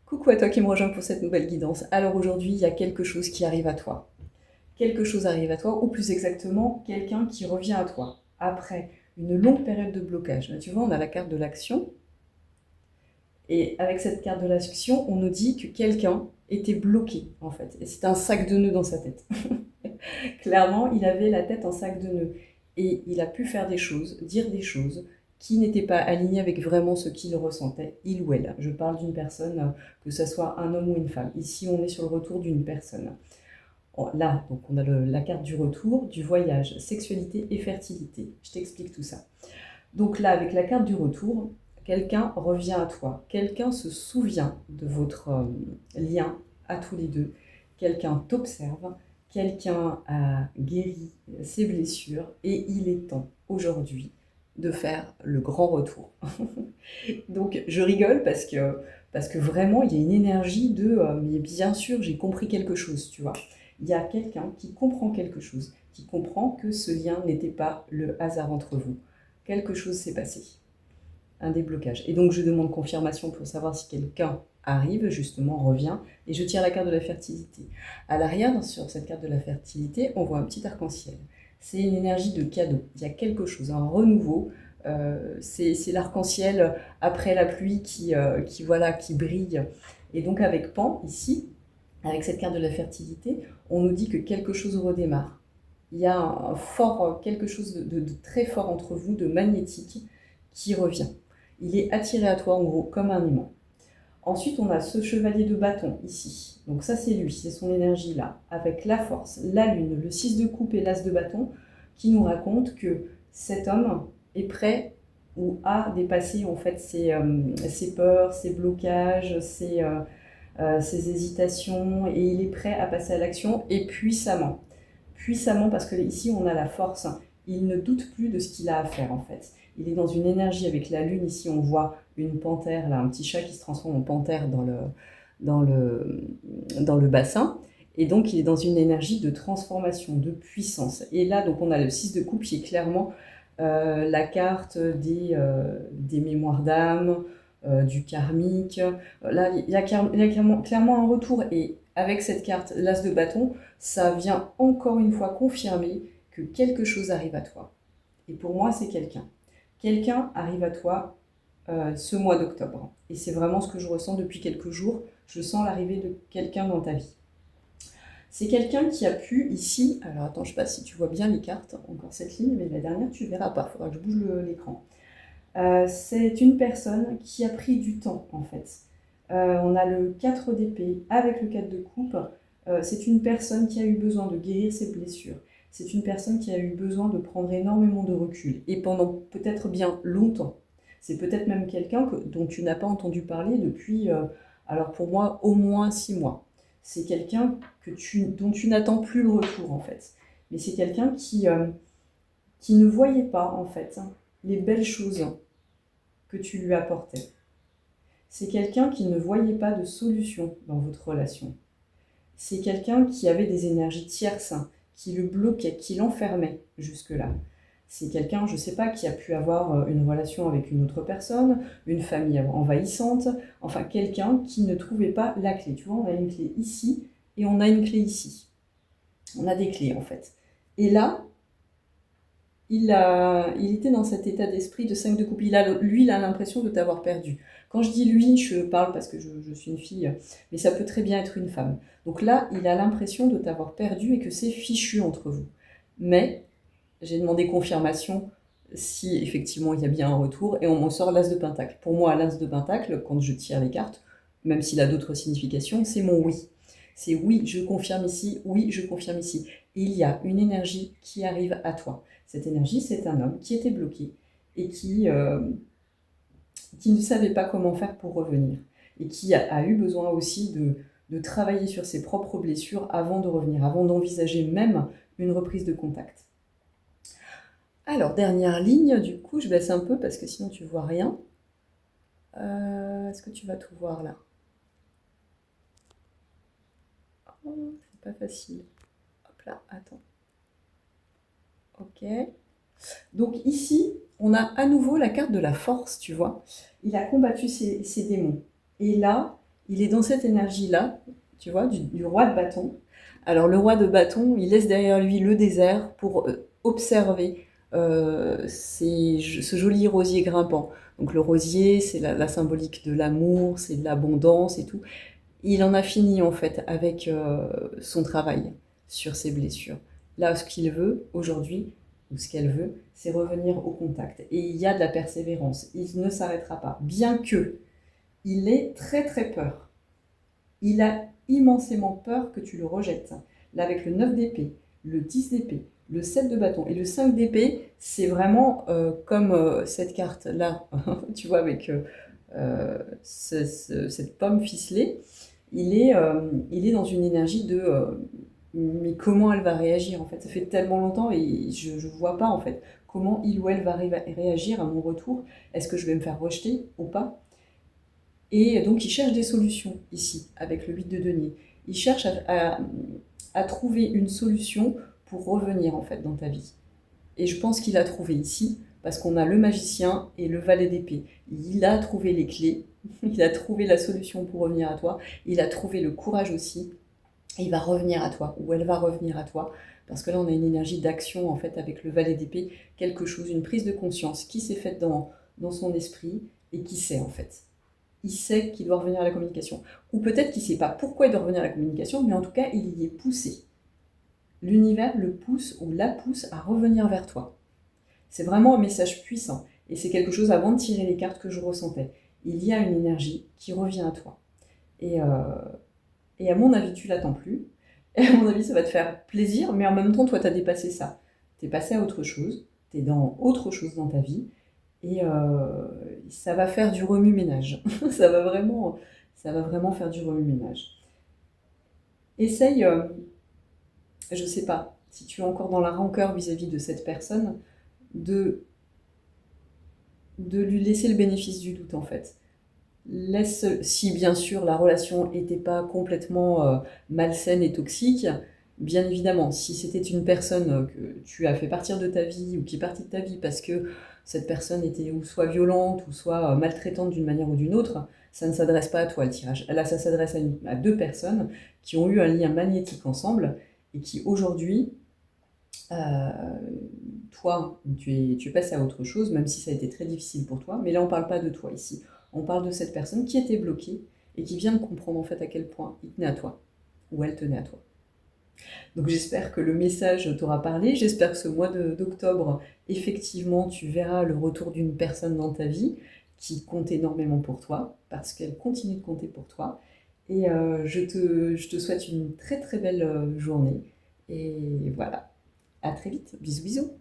Coucou à toi qui me rejoins pour cette nouvelle guidance. Alors aujourd'hui, il y a quelque chose qui arrive à toi. Quelque chose arrive à toi, ou plus exactement, quelqu'un qui revient à toi après une longue période de blocage. Là, tu vois, on a la carte de l'action. Et avec cette carte de l'action, on nous dit que quelqu'un était bloqué, en fait. Et c'était un sac de nœuds dans sa tête. Clairement, il avait la tête en sac de nœuds. Et il a pu faire des choses, dire des choses qui n'étaient pas alignées avec vraiment ce qu'il ressentait, il ou elle. Je parle d'une personne, que ce soit un homme ou une femme. Ici, on est sur le retour d'une personne. Là, donc on a la carte du retour, du voyage, sexualité et fertilité. Je t'explique tout ça. Donc là, avec la carte du retour, quelqu'un revient à toi. Quelqu'un se souvient de votre lien à tous les deux. Quelqu'un t'observe. Quelqu'un a guéri ses blessures. Et il est temps, aujourd'hui, de faire le grand retour. Donc je rigole parce que vraiment, il y a une énergie de mais bien sûr, j'ai compris quelque chose, tu vois. Il y a quelqu'un qui comprend quelque chose, qui comprend que ce lien n'était pas le hasard entre vous. Quelque chose s'est passé, un déblocage. Et donc je demande confirmation pour savoir si quelqu'un arrive, justement, revient, et je tire la carte de la fertilité. À l'arrière, sur cette carte de la fertilité, on voit un petit arc-en-ciel. C'est une énergie de cadeau. Il y a quelque chose, un renouveau. C'est l'arc-en-ciel après la pluie voilà, qui brille. Et donc avec Pan, ici, avec cette carte de la fertilité, on nous dit que quelque chose redémarre. Il y a un fort, quelque chose de très fort entre vous, de magnétique, qui revient. Il est attiré à toi, en gros, comme un aimant. Ensuite, on a ce chevalier de bâton, ici. Donc ça, c'est lui, c'est son énergie là, avec la force, la lune, le 6 de coupe et l'as de bâton, qui nous raconte que cet homme est prêt ou a dépassé en fait ses peurs, ses blocages, ses hésitations, et il est prêt à passer à l'action, et puissamment. Puissamment, parce que ici, on a la force. Il ne doute plus de ce qu'il a à faire, en fait. Il est dans une énergie avec la lune. Ici, on voit une panthère, là, un petit chat qui se transforme en panthère dans le bassin. Et donc, il est dans une énergie de transformation, de puissance. Et là, donc, on a le 6 de coupe qui est clairement la carte des mémoires d'âme, du karmique. Là, il y a clairement un retour. Et avec cette carte, l'as de bâton, ça vient encore une fois confirmer que quelque chose arrive à toi. Et pour moi, c'est quelqu'un. Quelqu'un arrive à toi ce mois d'octobre. Et c'est vraiment ce que je ressens depuis quelques jours. Je sens l'arrivée de quelqu'un dans ta vie. C'est quelqu'un qui a pu ici, alors attends, je ne sais pas si tu vois bien les cartes, encore cette ligne, mais la dernière tu ne verras pas, il faudra que je bouge l'écran. C'est une personne qui a pris du temps en fait. On a le 4 d'épée avec le 4 de coupe. C'est une personne qui a eu besoin de guérir ses blessures. C'est une personne qui a eu besoin de prendre énormément de recul, et pendant peut-être bien longtemps. C'est peut-être même quelqu'un dont tu n'as pas entendu parler depuis, alors pour moi, au moins 6 mois. C'est quelqu'un dont tu n'attends plus le retour en fait. Mais c'est quelqu'un qui ne voyait pas en fait les belles choses que tu lui apportais. C'est quelqu'un qui ne voyait pas de solution dans votre relation. C'est quelqu'un qui avait des énergies tierces, qui le bloquaient, qui l'enfermaient jusque-là. C'est quelqu'un, je ne sais pas, qui a pu avoir une relation avec une autre personne, une famille envahissante, enfin quelqu'un qui ne trouvait pas la clé. Tu vois, on a une clé ici et on a une clé ici. On a des clés en fait. Et là, il était dans cet état d'esprit de 5 de coupe. Lui, il a l'impression de t'avoir perdu. Quand je dis lui, je parle parce que je suis une fille, mais ça peut très bien être une femme. Donc là, il a l'impression de t'avoir perdu et que c'est fichu entre vous. Mais j'ai demandé confirmation si effectivement il y a bien un retour, et on m'en sort l'as de pentacle. Pour moi, l'as de pentacle, quand je tire les cartes, même s'il a d'autres significations, c'est mon oui. C'est oui, je confirme ici, oui, je confirme ici. Et il y a une énergie qui arrive à toi. Cette énergie, c'est un homme qui était bloqué et qui ne savait pas comment faire pour revenir. Et qui a eu besoin aussi de travailler sur ses propres blessures avant de revenir, avant d'envisager même une reprise de contact. Alors, dernière ligne, du coup, je baisse un peu parce que sinon tu vois rien. Est-ce que tu vas tout voir là? Oh, c'est pas facile. Hop là, attends. Ok. Donc ici, on a à nouveau la carte de la force, tu vois. Il a combattu ses démons. Et là, il est dans cette énergie-là, tu vois, du roi de bâton. Alors le roi de bâton, il laisse derrière lui le désert pour observer ce joli rosier grimpant. Donc le rosier, c'est la symbolique de l'amour, c'est de l'abondance et tout. Il en a fini en fait avec son travail sur ses blessures. Là, ce qu'il veut aujourd'hui, ou ce qu'elle veut, c'est revenir au contact. Et il y a de la persévérance. Il ne s'arrêtera pas. Bien que il ait très très peur. Il a immensément peur que tu le rejettes. Là, avec le 9 d'épée, le 10 d'épée, le 7 de bâton et le 5 d'épée, c'est vraiment comme cette carte-là, tu vois, avec cette pomme ficelée. Il est dans une énergie de mais comment elle va réagir en fait. Ça fait tellement longtemps et je ne vois pas en fait comment il ou elle va réagir à mon retour. Est-ce que je vais me faire rejeter ou pas? Et donc il cherche des solutions ici avec le 8 de denier. Il cherche à trouver une solution pour revenir en fait dans ta vie. Et je pense qu'il a trouvé ici, parce qu'on a le magicien et le valet d'épée. Il a trouvé les clés, il a trouvé la solution pour revenir à toi, il a trouvé le courage aussi, et il va revenir à toi, ou elle va revenir à toi, parce que là on a une énergie d'action en fait avec le valet d'épée, quelque chose, une prise de conscience qui s'est faite dans son esprit, et qui sait en fait. Il sait qu'il doit revenir à la communication. Ou peut-être qu'il ne sait pas pourquoi il doit revenir à la communication, mais en tout cas il y est poussé. L'univers le pousse ou la pousse à revenir vers toi. C'est vraiment un message puissant. Et c'est quelque chose, avant de tirer les cartes, que je ressentais. Il y a une énergie qui revient à toi. Et, euh, et à mon avis, tu l'attends plus. Et à mon avis, ça va te faire plaisir, mais en même temps, toi, tu as dépassé ça. Tu es passé à autre chose, tu es dans autre chose dans ta vie, et ça va faire du remue-ménage. Ça va vraiment faire du remue-ménage. Essaye, je sais pas, si tu es encore dans la rancœur vis-à-vis de cette personne, de lui laisser le bénéfice du doute en fait. Laisse, si bien sûr la relation n'était pas complètement malsaine et toxique, bien évidemment, si c'était une personne que tu as fait partir de ta vie ou qui est partie de ta vie parce que cette personne était ou soit violente ou soit maltraitante d'une manière ou d'une autre, ça ne s'adresse pas à toi le tirage. Là, ça s'adresse à deux personnes qui ont eu un lien magnétique ensemble et qui aujourd'hui euh, toi, tu es passé à autre chose, même si ça a été très difficile pour toi. Mais là, on ne parle pas de toi ici. On parle de cette personne qui était bloquée et qui vient de comprendre en fait à quel point il tenait à toi, ou elle tenait à toi. Donc j'espère que le message t'aura parlé. J'espère que ce mois d'octobre, effectivement, tu verras le retour d'une personne dans ta vie qui compte énormément pour toi, parce qu'elle continue de compter pour toi. Et je te souhaite une très très belle journée. Et voilà, à très vite. Bisous bisous.